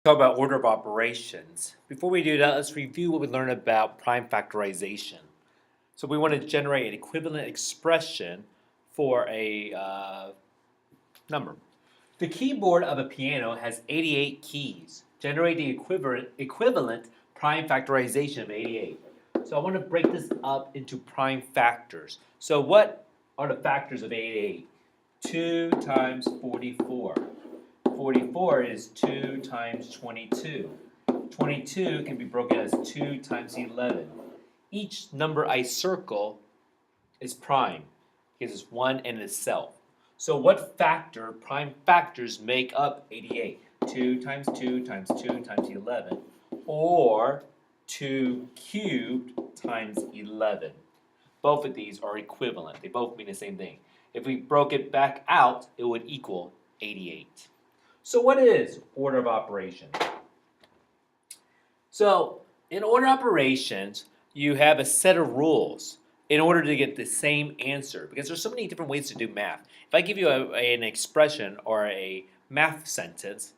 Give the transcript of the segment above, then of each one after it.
Talk about order of operations. Before we do that, let's review what we learned about prime factorization. So we want to generate an equivalent expression for a number. The keyboard of a piano has 88 keys. Generate the equivalent prime factorization of 88. So I want to break this up into prime factors. So what are the factors of 88? 2 times 44. 44 is 2 times 22. 22 can be broken as 2 times 11. Each number I circle is prime because it's one in itself. So what factor, prime factors, make up 88? 2 times 2 times 2 times 11, or 2 cubed times 11. Both of these are equivalent. They both mean the same thing. If we broke it back out, it would equal 88. So what is order of operations? So in order operations, you have a set of rules in order to get the same answer, because there's so many different ways to do math. If I give you an expression or a math sentence,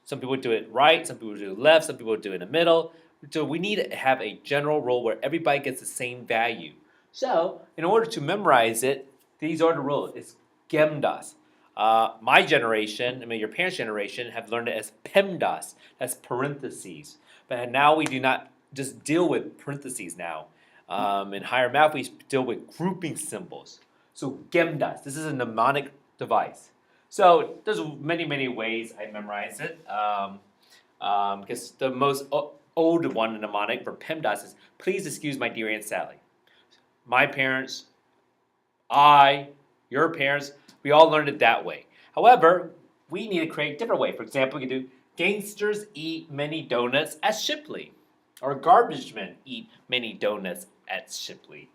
some people do it right, some people do it left, some people do it in the middle. So we need to have a general rule where everybody gets the same value. So in order to memorize it, these are the rules. It's GEMDAS. My generation, I mean your parents' generation, have learned it as PEMDAS. That's parentheses. But now we do not just deal with parentheses now. In higher math, we deal with grouping symbols. So GEMDAS, this is a mnemonic device. So there's many ways I memorize it. Because the most old one mnemonic for PEMDAS is, please excuse my dear Aunt Sally. My parents, your parents, we all learned it that way. However, we need to create a different way. For example, we can do gangsters eat many donuts at Shipley. Or garbage men eat many donuts at Shipley.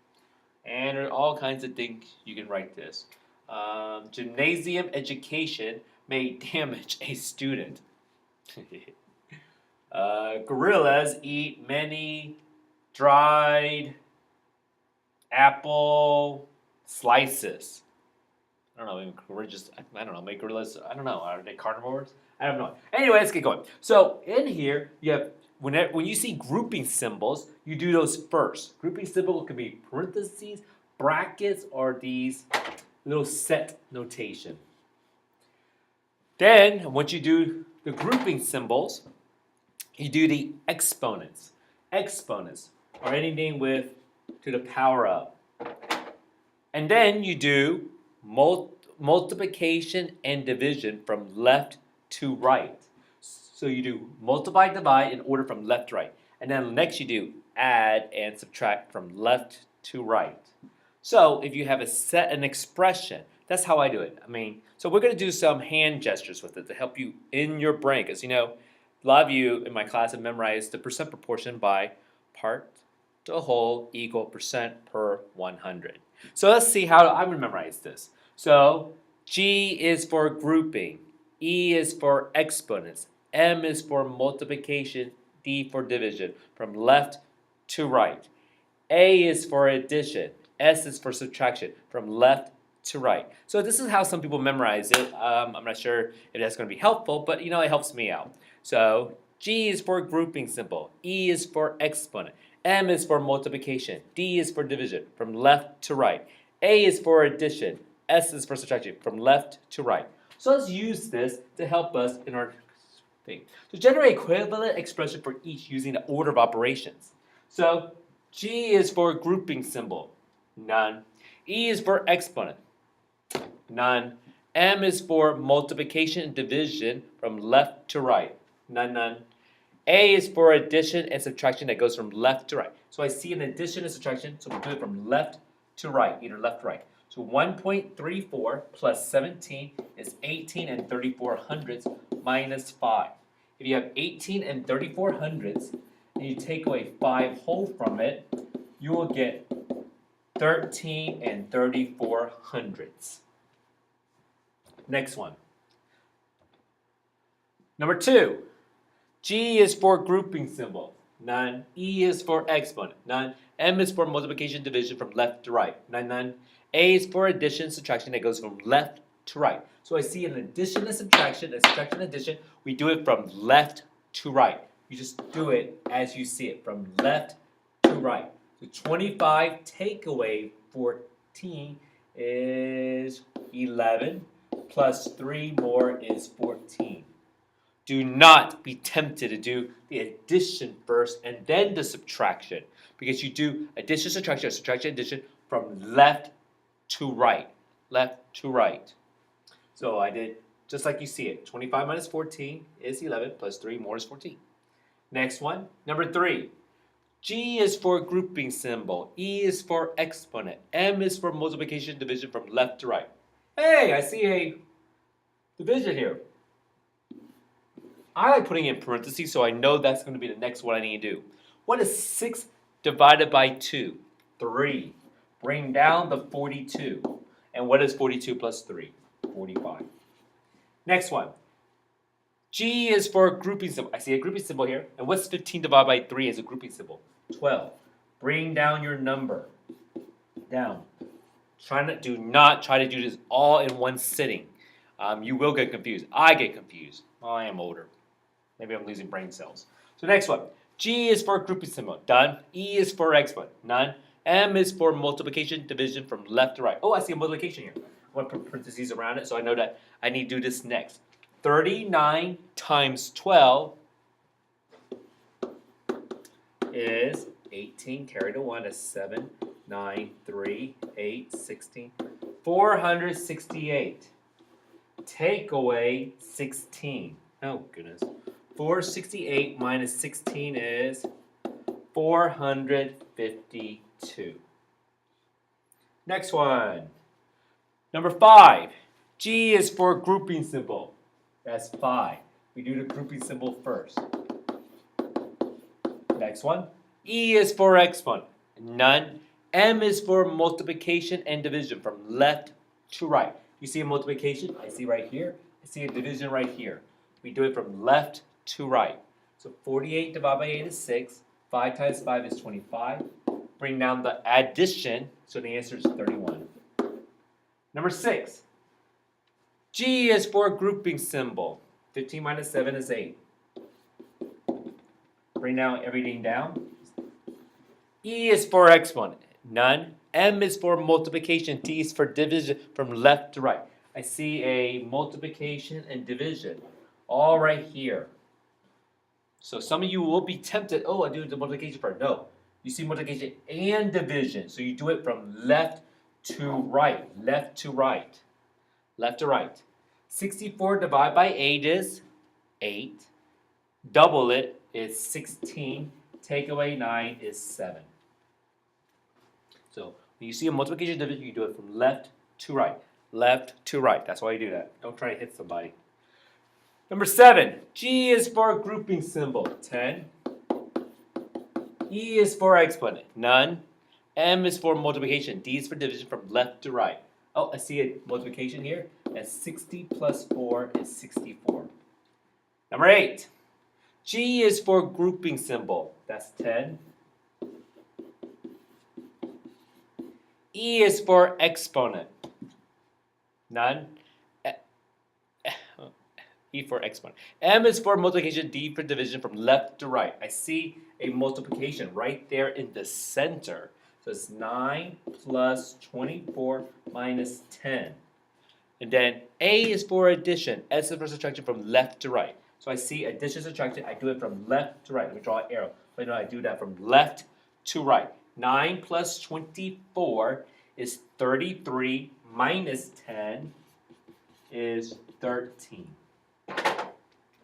And there are all kinds of things you can write this. Gymnasium education may damage a student. Gorillas eat many dried apple slices. I don't know, we're just, I don't know, make gorillas, I don't know, are they carnivores? I don't know. Anyway, let's get going. So in here, you have, when you see grouping symbols, you do those first. Grouping symbol could be parentheses, brackets, or these little set notation. Then, once you do the grouping symbols, you do the exponents. Exponents are anything with to the power of. And then you do multiplication and division from left to right. So you do multiply, divide in order from left to right. And then next you do add and subtract from left to right. So if you have an expression, that's how I do it. So we're going to do some hand gestures with it to help you in your brain. Because, a lot of you in my class have memorized the percent proportion by part to whole equal percent per 100. So let's see how I would memorize this. So G is for grouping, E is for exponents, M is for multiplication, D for division, from left to right. A is for addition, S is for subtraction, from left to right. So this is how some people memorize it. I'm not sure if that's going to be helpful, but it helps me out. So G is for grouping symbol, E is for exponent, M is for multiplication, D is for division, from left to right. A is for addition, S is for subtraction, from left to right. So let's use this to help us in our thing. To generate equivalent expression for each using the order of operations. So G is for grouping symbol, none. E is for exponent, none. M is for multiplication and division from left to right, none, none. A is for addition and subtraction that goes from left to right. So I see an addition and subtraction, so we'll do it from left to right, either left or right. So 1.34 plus 17 is 18 and 34 hundredths minus 5. If you have 18 and 34 hundredths, and you take away 5 whole from it, you will get 13 and 34 hundredths. Next one. Number 2. G is for grouping symbol, none. E is for exponent, none. M is for multiplication division from left to right, none, none. A is for addition, subtraction that goes from left to right. So I see an addition and subtraction, addition. We do it from left to right. You just do it as you see it, from left to right. So 25 take away 14 is 11, plus 3 more is 14. Do not be tempted to do the addition first and then the subtraction, because you do addition, subtraction, addition from left to right. Left to right. So I did just like you see it. 25 minus 14 is 11, plus 3 more is 14. Next one, number 3. G is for grouping symbol. E is for exponent. M is for multiplication, division from left to right. Hey, I see a division here. I like putting in parentheses so I know that's going to be the next one I need to do. What is 6 divided by 2? 3. Bring down the 42. And what is 42 plus 3? 45. Next one. G is for a grouping symbol. I see a grouping symbol here. And what's 15 divided by 3 as a grouping symbol? 12. Bring down your number. Down. Do not try to do this all in one sitting. You will get confused. I get confused. Oh, I am older. Maybe I'm losing brain cells. So next one. G is for grouping symbol. Done. E is for exponent. None. M is for multiplication, division from left to right. Oh, I see a multiplication here. I want to put parentheses around it so I know that I need to do this next. 39 times 12 is 18. Carry the 1 is 7, 9, 3, 8, 16. 468. Take away 16. Oh, goodness. 468 minus 16 is 452. Next one. Number 5. G is for grouping symbol. That's 5. We do the grouping symbol first. Next one. E is for exponent. None. M is for multiplication and division from left to right. You see a multiplication? I see right here. I see a division right here. We do it from left to right. So 48 divided by 8 is 6. 5 times 5 is 25. Bring down the addition, so the answer is 31. Number 6. G is for a grouping symbol. 15 minus 7 is 8. Bring down everything down. E is for exponent. None. M is for multiplication. D is for division from left to right. I see a multiplication and division all right here. So some of you will be tempted, oh, I do the multiplication first. No. You see multiplication and division. So you do it from left to right. Left to right. Left to right. 64 divided by 8 is 8. Double it is 16. Take away 9 is 7. So when you see a multiplication division, you do it from left to right. Left to right. That's why you do that. Don't try to hit somebody. Number 7. G is for a grouping symbol. 10. E is for exponent. None. M is for multiplication. D is for division from left to right. Oh, I see a multiplication here. And 60 plus 4 is 64. Number 8. G is for grouping symbol. That's 10. E is for exponent. None. E for exponent. M is for multiplication. D for division from left to right. I see a multiplication right there in the center. So it's 9 plus 24 minus 10. And then A is for addition. S is for subtraction from left to right. So I see addition, subtraction. I do it from left to right. Let me draw an arrow. So I know I do that from left to right. 9 plus 24 is 33 minus 10 is 13.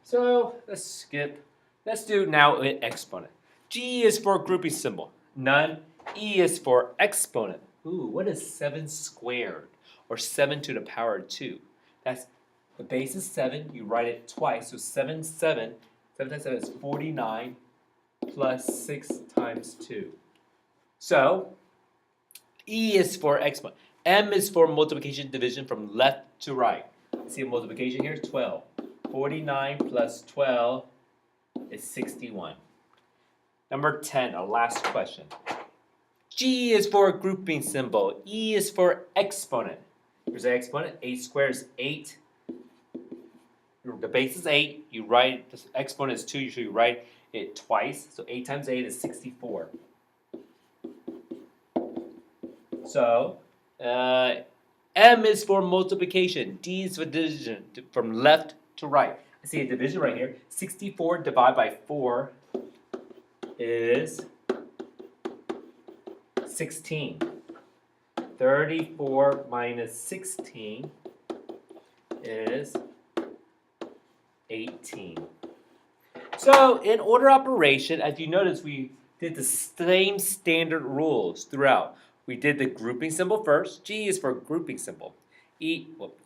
So let's skip. Let's do now an exponent. G is for grouping symbol. None. E is for exponent. Ooh, what is 7 squared? Or 7 to the power of 2? That's, the base is 7. You write it twice. So 7 times 7 is 49 plus 6 times 2. So E is for exponent. M is for multiplication, division from left to right. See a multiplication here? 12. 49 plus 12 is 61. Number 10, our last question. G is for a grouping symbol. E is for exponent. Here's an exponent. 8 squared is 8. the base is 8, you write, the exponent is 2, so you write it twice. So 8 times 8 is 64. So, M is for multiplication, D is for division, from left to right. I see a division right here. 64 divided by 4 is 16. 34 minus 16 is 18. So in order operation, as you notice, we did the same standard rules throughout. We did the grouping symbol first. G is for grouping symbol.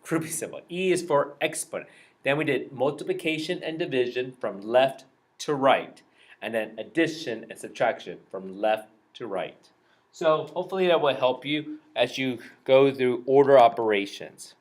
Grouping symbol. E is for exponent. Then we did multiplication and division from left to right. And then addition and subtraction from left to right. So hopefully that will help you as you go through order operations.